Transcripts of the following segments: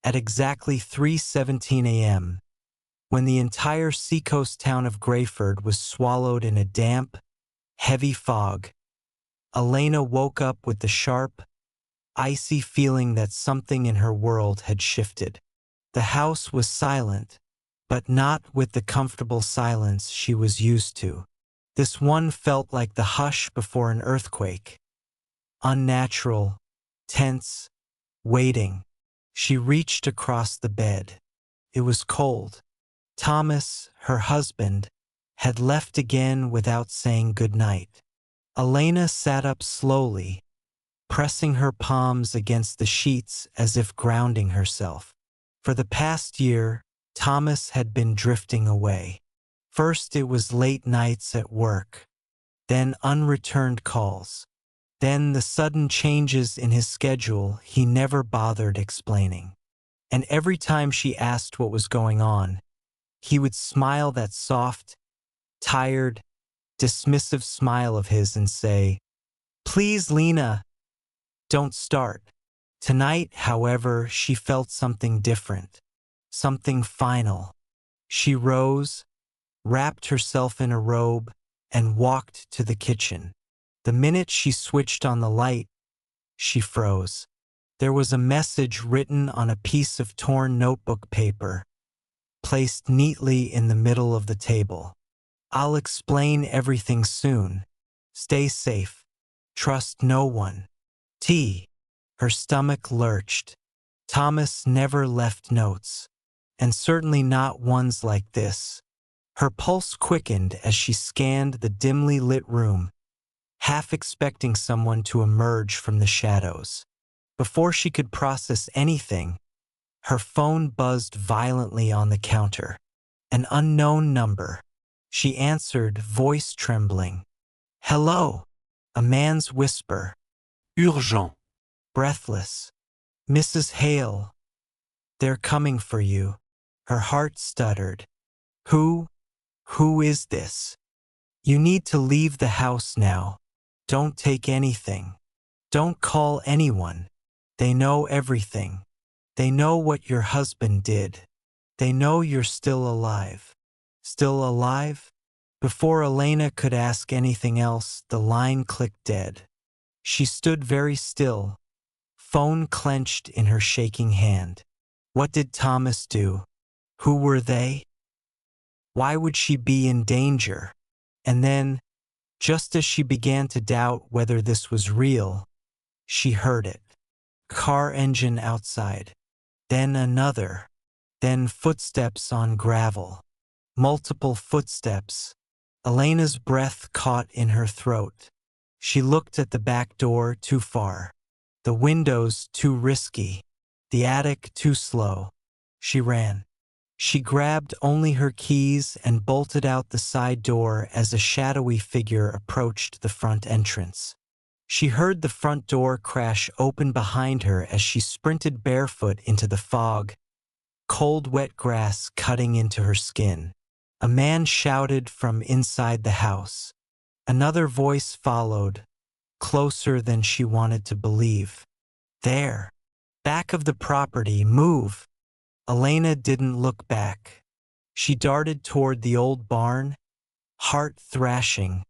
At exactly 3:17 a.m., when the entire seacoast town of Greyford was swallowed in a damp, heavy fog, Elena woke up with the sharp, icy feeling that something in her world had shifted. The house was silent, but not with the comfortable silence she was used to. This one felt like the hush before an earthquake. Unnatural, tense, waiting. She reached across the bed. It was cold. Thomas, her husband, had left again without saying goodnight. Elena sat up slowly, pressing her palms against the sheets as if grounding herself. For the past year, Thomas had been drifting away. First it was late nights at work, then unreturned calls, then the sudden changes in his schedule he never bothered explaining. And every time she asked what was going on, he would smile that soft, tired, dismissive smile of his and say, "Please, Lena, don't start." Tonight, however, she felt something different, something final. She rose, wrapped herself in a robe, and walked to the kitchen. The minute she switched on the light, she froze. There was a message written on a piece of torn notebook paper, placed neatly in the middle of the table. "I'll explain everything soon. Stay safe. Trust no one. T." Her stomach lurched. Thomas never left notes, and certainly not ones like this. Her pulse quickened as she scanned the dimly lit room, half expecting someone to emerge from the shadows. Before she could process anything, her phone buzzed violently on the counter. An unknown number. She answered, voice trembling. "Hello." A man's whisper. Urgent. Breathless. "Mrs. Hale. They're coming for you." Her heart stuttered. Who is this?" "You need to leave the house now. Don't take anything. Don't call anyone. They know everything. They know what your husband did. They know you're still alive." Still alive? Before Elena could ask anything else, the line clicked dead. She stood very still, phone clenched in her shaking hand. What did Thomas do? Who were they? Why would she be in danger? And then, just as she began to doubt whether this was real, she heard it. Car engine outside. Then another. Then footsteps on gravel. Multiple footsteps. Elena's breath caught in her throat. She looked at the back door too far. The windows too risky. The attic too slow. She ran. She grabbed only her keys and bolted out the side door as a shadowy figure approached the front entrance. She heard the front door crash open behind her as she sprinted barefoot into the fog, cold wet grass cutting into her skin. A man shouted from inside the house. Another voice followed, closer than she wanted to believe. "There. Back of the property. Move." Elena didn't look back. She darted toward the old barn, heart thrashing,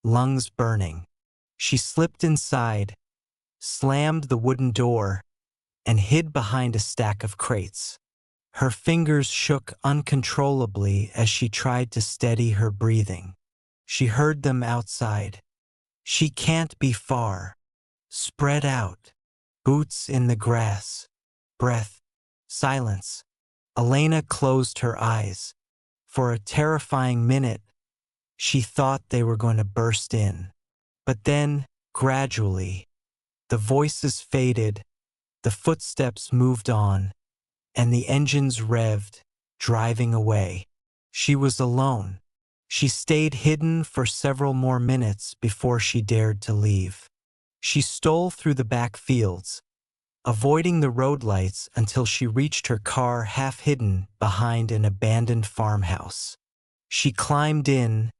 lungs burning. She slipped inside, slammed the wooden door, and hid behind a stack of crates. Her fingers shook uncontrollably as she tried to steady her breathing. She heard them outside. She can't be far. Spread out. Boots in the grass. Breath. Silence. Elena closed her eyes. For a terrifying minute, she thought they were going to burst in. But then, gradually, the voices faded, the footsteps moved on, and the engines revved, driving away. She was alone. She stayed hidden for several more minutes before she dared to leave. She stole through the back fields, avoiding the road lights until she reached her car half hidden behind an abandoned farmhouse. She climbed in,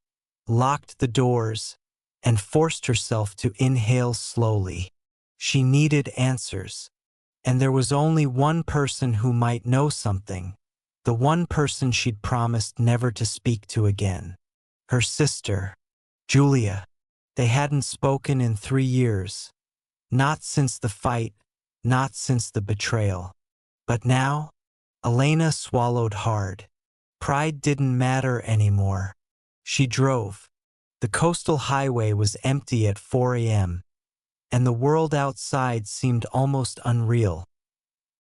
locked the doors, and forced herself to inhale slowly. She needed answers. And there was only one person who might know something, the one person she'd promised never to speak to again. Her sister, Julia. They hadn't spoken in 3 years. Not since the fight, not since the betrayal. But now, Elena swallowed hard. Pride didn't matter anymore. She drove. The coastal highway was empty at 4 a.m., and the world outside seemed almost unreal.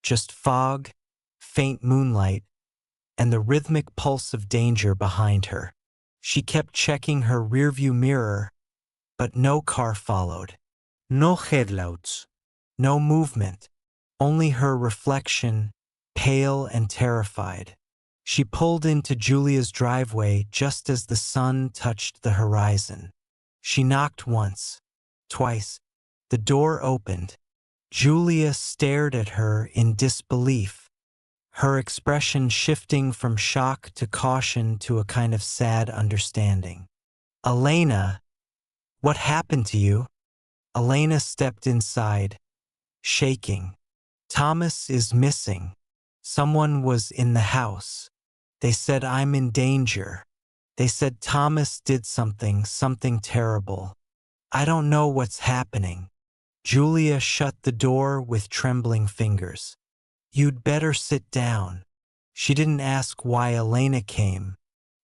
Just fog, faint moonlight, and the rhythmic pulse of danger behind her. She kept checking her rearview mirror, but no car followed. No headlights. No movement. Only her reflection, pale and terrified. She pulled into Julia's driveway just as the sun touched the horizon. She knocked once, twice. The door opened. Julia stared at her in disbelief, her expression shifting from shock to caution to a kind of sad understanding. Elena, what happened to you? Elena stepped inside, shaking. Thomas is missing. Someone was in the house. They said I'm in danger. They said Thomas did something terrible. I don't know what's happening. Julia shut the door with trembling fingers. You'd better sit down. She didn't ask why Elena came.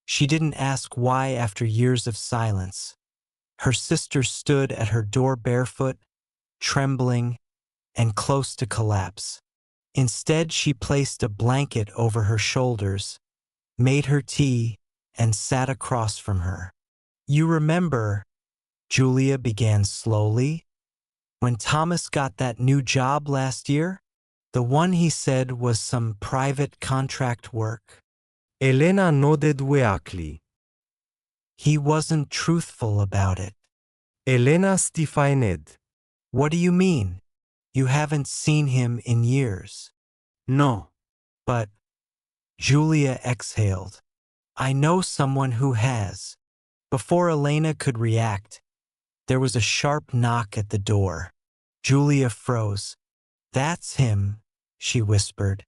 She didn't ask why after years of silence. Her sister stood at her door barefoot, trembling, and close to collapse. Instead, she placed a blanket over her shoulders, made her tea, and sat across from her. You remember, Julia began slowly, when Thomas got that new job last year? The one he said was some private contract work. Elena nodded weakly. He wasn't truthful about it. Elena stiffened. What do you mean? You haven't seen him in years. No. But, Julia exhaled. I know someone who has. Before Elena could react, there was a sharp knock at the door. Julia froze. That's him, she whispered.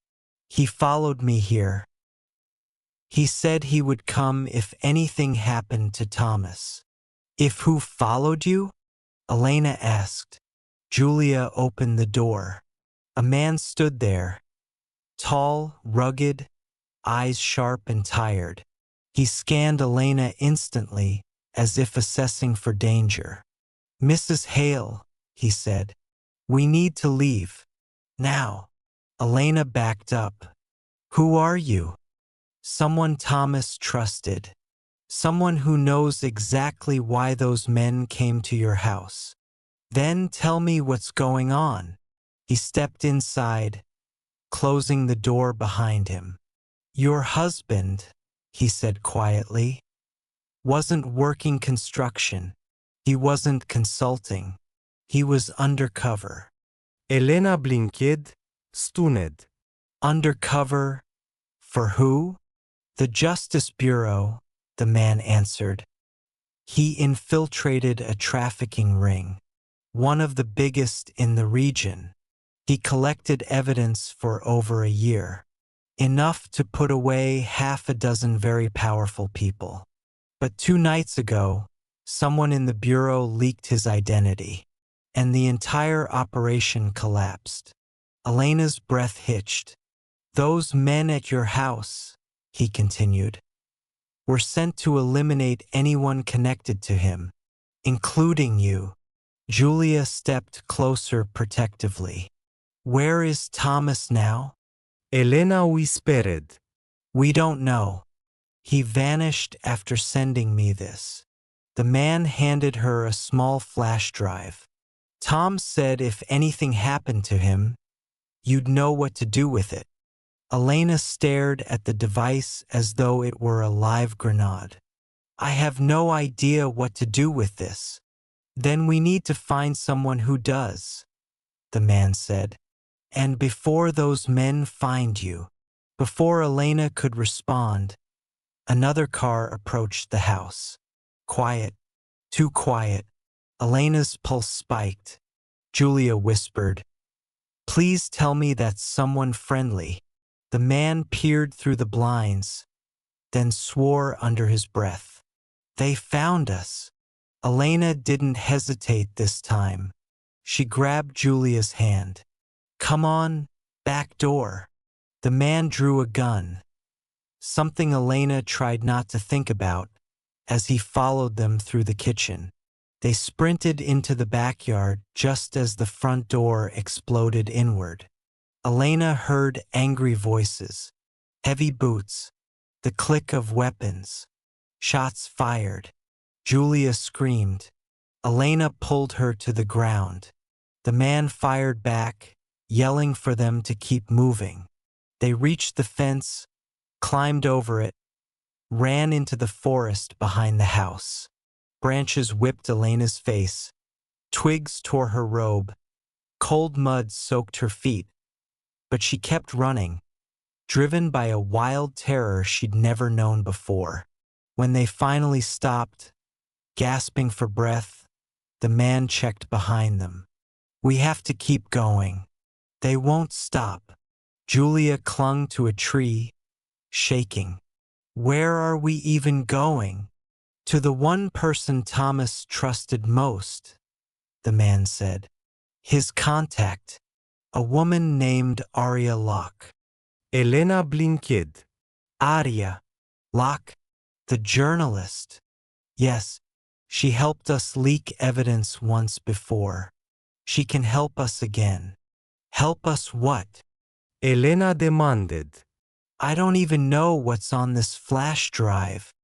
He followed me here. He said he would come if anything happened to Thomas. If who followed you? Elena asked. Julia opened the door. A man stood there, tall, rugged, eyes sharp and tired. He scanned Elena instantly, as if assessing for danger. Mrs. Hale, he said, we need to leave. Now. Elena backed up. Who are you? Someone Thomas trusted. Someone who knows exactly why those men came to your house. Then tell me what's going on. He stepped inside, closing the door behind him. Your husband, he said quietly, wasn't working construction. He wasn't consulting. He was undercover. Elena blinked, stunned. Undercover? For who? The Justice Bureau, the man answered. He infiltrated a trafficking ring, one of the biggest in the region. He collected evidence for over a year, enough to put away 6 very powerful people. But 2 nights ago, someone in the Bureau leaked his identity, and the entire operation collapsed. Elena's breath hitched. Those men at your house, he continued, were sent to eliminate anyone connected to him, including you. Julia stepped closer protectively. Where is Thomas now? Elena whispered. We don't know. He vanished after sending me this. The man handed her a small flash drive. Tom said if anything happened to him, you'd know what to do with it. Elena stared at the device as though it were a live grenade. I have no idea what to do with this. Then we need to find someone who does, the man said. And before those men find you, before Elena could respond, another car approached the house. Quiet, too quiet. Elena's pulse spiked. Julia whispered, Please tell me that's someone friendly. The man peered through the blinds, then swore under his breath. They found us. Elena didn't hesitate this time. She grabbed Julia's hand. Come on, back door. The man drew a gun, something Elena tried not to think about, as he followed them through the kitchen. They sprinted into the backyard just as the front door exploded inward. Elena heard angry voices, heavy boots, the click of weapons, shots fired. Julia screamed. Elena pulled her to the ground. The man fired back, yelling for them to keep moving. They reached the fence, climbed over it, ran into the forest behind the house. Branches whipped Elena's face. Twigs tore her robe. Cold mud soaked her feet. But she kept running, driven by a wild terror she'd never known before. When they finally stopped, gasping for breath, the man checked behind them. We have to keep going. They won't stop. Julia clung to a tree, shaking. Where are we even going? To the one person Thomas trusted most, the man said. His contact, a woman named Arya Locke. Elena blinked. Arya Locke, the journalist. Yes, she helped us leak evidence once before. She can help us again. Help us what? Elena demanded. I don't even know what's on this flash drive.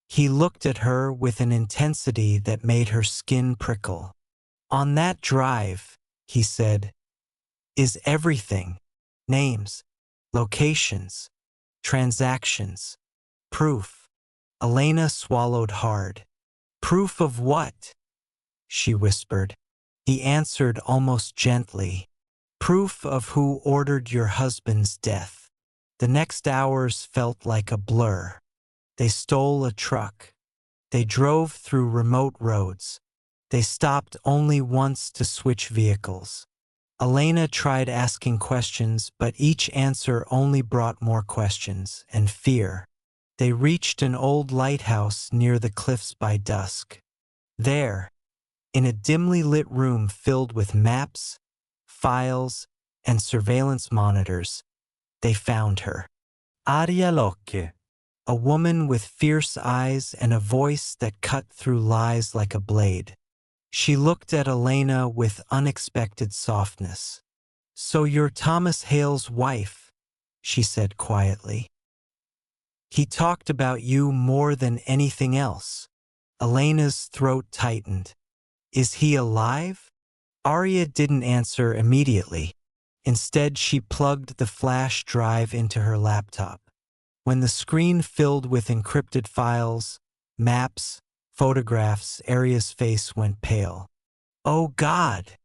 He looked at her with an intensity that made her skin prickle. On that drive, he said, is everything. Names, locations, transactions, proof. Elena swallowed hard. Proof of what? She whispered. He answered almost gently. Proof of who ordered your husband's death. The next hours felt like a blur. They stole a truck. They drove through remote roads. They stopped only once to switch vehicles. Elena tried asking questions, but each answer only brought more questions and fear. They reached an old lighthouse near the cliffs by dusk. There, in a dimly lit room filled with maps, files, and surveillance monitors, they found her. Arya Locke. A woman with fierce eyes and a voice that cut through lies like a blade. She looked at Elena with unexpected softness. So you're Thomas Hale's wife, she said quietly. He talked about you more than anything else. Elena's throat tightened. Is he alive? Arya didn't answer immediately. Instead, she plugged the flash drive into her laptop. When the screen filled with encrypted files, maps, photographs, Arya's face went pale. Oh God,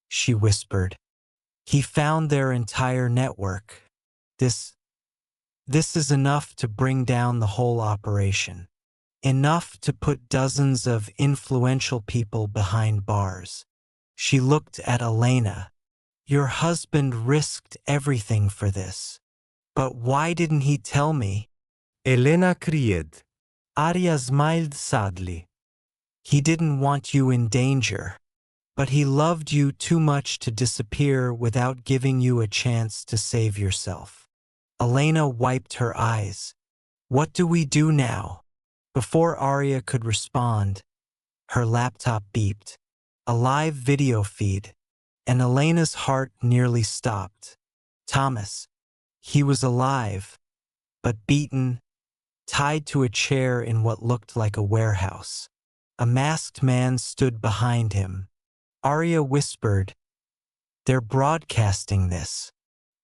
she whispered. He found their entire network. This is enough to bring down the whole operation. Enough to put dozens of influential people behind bars. She looked at Elena. Your husband risked everything for this. But why didn't he tell me? Elena cried. Arya smiled sadly. He didn't want you in danger, but he loved you too much to disappear without giving you a chance to save yourself. Elena wiped her eyes. What do we do now? Before Arya could respond, her laptop beeped. A live video feed, and Elena's heart nearly stopped. Thomas. He was alive, but beaten, tied to a chair in what looked like a warehouse. A masked man stood behind him. Arya whispered, "They're broadcasting this."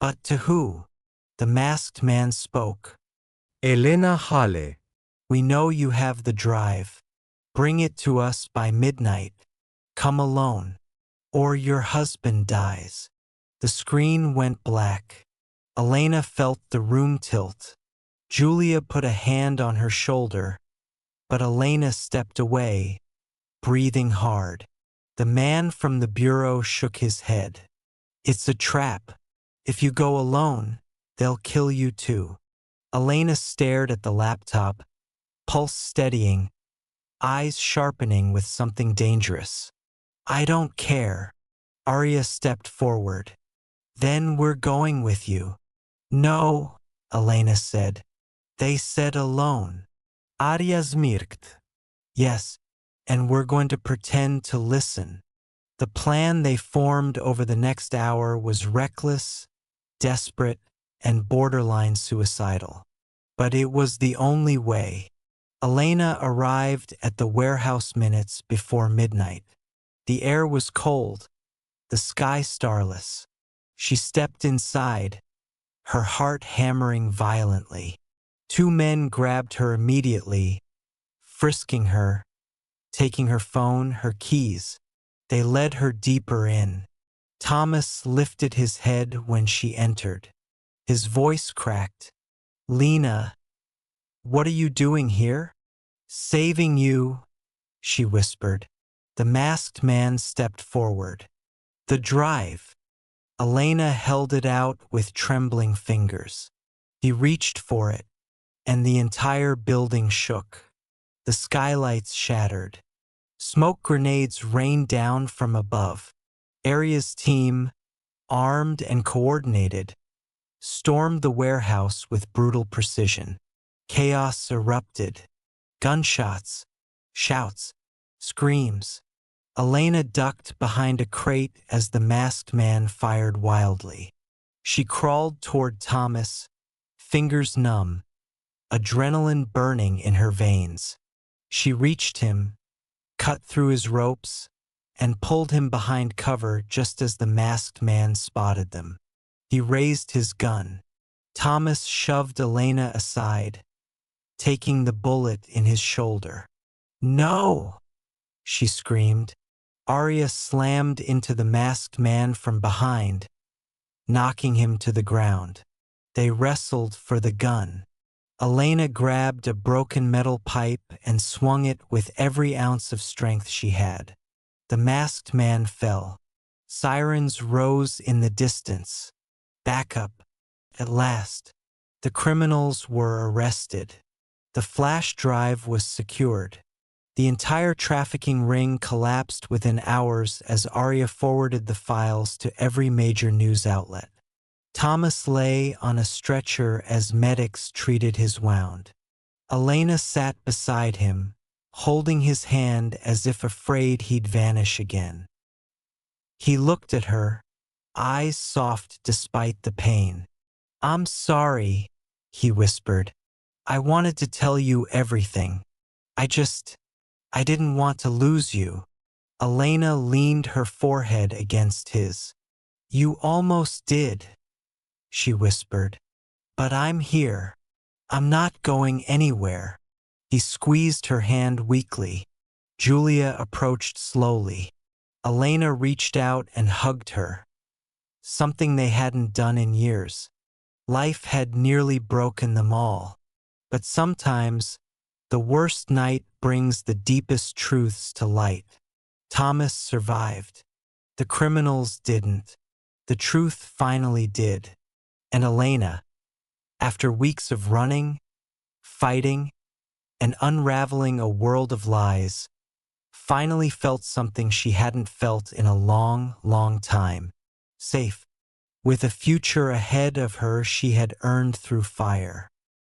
But to who? The masked man spoke. Elena Hale. We know you have the drive. Bring it to us by midnight. Come alone, or your husband dies. The screen went black. Elena felt the room tilt. Julia put a hand on her shoulder, but Elena stepped away, breathing hard. The man from the bureau shook his head. It's a trap. If you go alone, they'll kill you too. Elena stared at the laptop, pulse steadying, eyes sharpening with something dangerous. I don't care. Arya stepped forward. Then we're going with you. No, Elena said. They said alone. Arya smirked. Yes, and we're going to pretend to listen. The plan they formed over the next hour was reckless, desperate, and borderline suicidal. But it was the only way. Elena arrived at the warehouse minutes before midnight. The air was cold, the sky starless. She stepped inside, her heart hammering violently. Two men grabbed her immediately, frisking her, taking her phone, her keys. They led her deeper in. Thomas lifted his head when she entered. His voice cracked. Lena, what are you doing here? Saving you, she whispered. The masked man stepped forward. The drive. Elena held it out with trembling fingers. He reached for it, and the entire building shook. The skylights shattered. Smoke grenades rained down from above. Arya's team, armed and coordinated, stormed the warehouse with brutal precision. Chaos erupted. Gunshots, shouts, screams. Elena ducked behind a crate as the masked man fired wildly. She crawled toward Thomas, fingers numb, adrenaline burning in her veins. She reached him, cut through his ropes, and pulled him behind cover just as the masked man spotted them. He raised his gun. Thomas shoved Elena aside, taking the bullet in his shoulder. No! She screamed. Arya slammed into the masked man from behind, knocking him to the ground. They wrestled for the gun. Elena grabbed a broken metal pipe and swung it with every ounce of strength she had. The masked man fell. Sirens rose in the distance. Backup. At last, the criminals were arrested. The flash drive was secured. The entire trafficking ring collapsed within hours as Arya forwarded the files to every major news outlet. Thomas lay on a stretcher as medics treated his wound. Elena sat beside him, holding his hand as if afraid he'd vanish again. He looked at her, eyes soft despite the pain. I'm sorry, he whispered. I wanted to tell you everything. I didn't want to lose you. Elena leaned her forehead against his. You almost did, she whispered. But I'm here. I'm not going anywhere. He squeezed her hand weakly. Julia approached slowly. Elena reached out and hugged her, something they hadn't done in years. Life had nearly broken them all. But sometimes, the worst night brings the deepest truths to light. Thomas survived. The criminals didn't. The truth finally did. And Elena, after weeks of running, fighting, and unraveling a world of lies, finally felt something she hadn't felt in a long, long time. Safe, with a future ahead of her she had earned through fire.